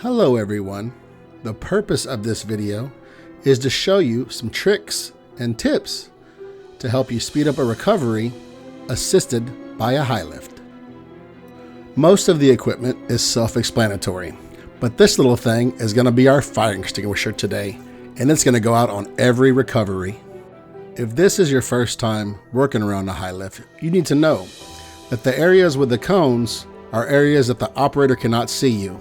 Hello everyone. The purpose of this video is to show you some tricks and tips to help you speed up a recovery assisted by a high lift. Most of the equipment is self-explanatory, but this little thing is going to be our fire extinguisher today, and it's going to go out on every recovery. If this is your first time working around a high lift, you need to know that the areas with the cones are areas that the operator cannot see you.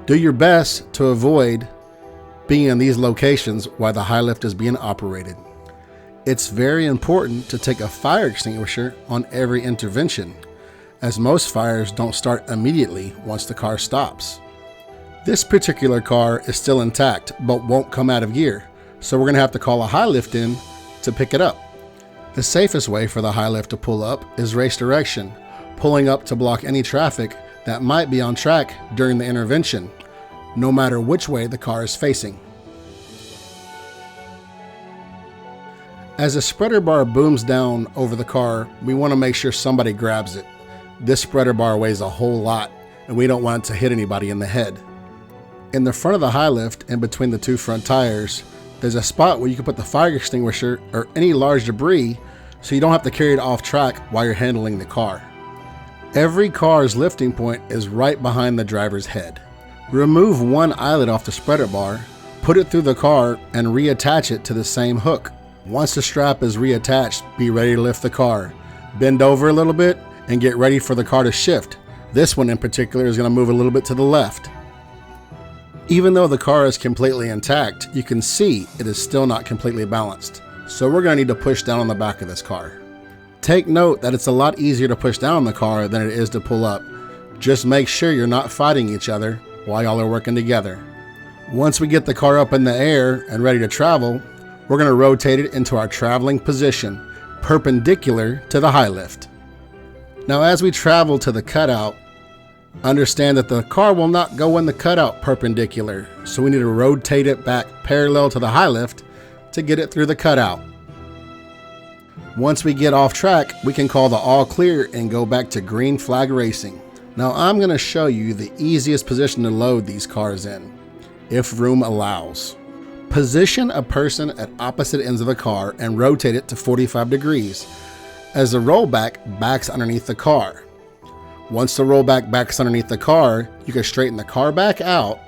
Do your best to avoid being in these locations while the high lift is being operated. It's very important to take a fire extinguisher on every intervention, as most fires don't start immediately once the car stops. This particular car is still intact but won't come out of gear, so we're going to have to call a high lift in to pick it up. The safest way for the high lift to pull up is race direction, pulling up to block any traffic that might be on track during the intervention, no matter which way the car is facing. As the spreader bar booms down over the car, we want to make sure somebody grabs it. This spreader bar weighs a whole lot, and we don't want it to hit anybody in the head. In the front of the high lift, in between the two front tires, there's a spot where you can put the fire extinguisher or any large debris so you don't have to carry it off track while you're handling the car. Every car's lifting point is right behind the driver's head. Remove one eyelet off the spreader bar, put it through the car, and reattach it to the same hook. Once the strap is reattached, be ready to lift the car. Bend over a little bit and get ready for the car to shift. This one in particular is going to move a little bit to the left. Even though the car is completely intact, you can see it is still not completely balanced. So we're going to need to push down on the back of this car. Take note that it's a lot easier to push down on the car than it is to pull up. Just make sure you're not fighting each other while y'all are working together. Once we get the car up in the air and ready to travel, we're going to rotate it into our traveling position, perpendicular to the high lift. Now as we travel to the cutout, understand that the car will not go in the cutout perpendicular, so we need to rotate it back parallel to the high lift to get it through the cutout. Once we get off track, we can call the all clear and go back to green flag racing. Now I'm going to show you the easiest position to load these cars in, if room allows. Position a person at opposite ends of the car and rotate it to 45 degrees as the rollback backs underneath the car. Once the rollback backs underneath the car, you can straighten the car back out,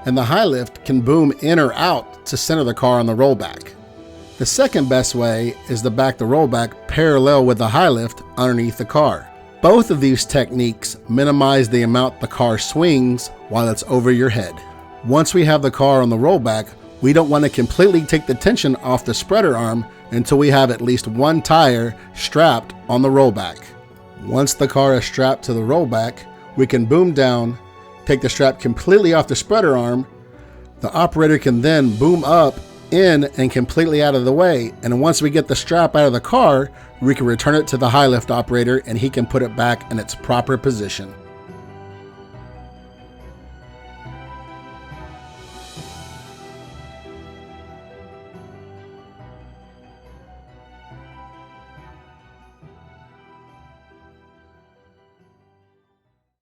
and the high lift can boom in or out to center the car on the rollback. The second best way is to back the rollback parallel with the high lift underneath the car. Both of these techniques minimize the amount the car swings while it's over your head. Once we have the car on the rollback, we don't want to completely take the tension off the spreader arm until we have at least one tire strapped on the rollback. Once the car is strapped to the rollback, we can boom down, take the strap completely off the spreader arm. The operator can then boom up, in, and completely out of the way, and once we get the strap out of the car, we can return it to the high lift operator and he can put it back in its proper position.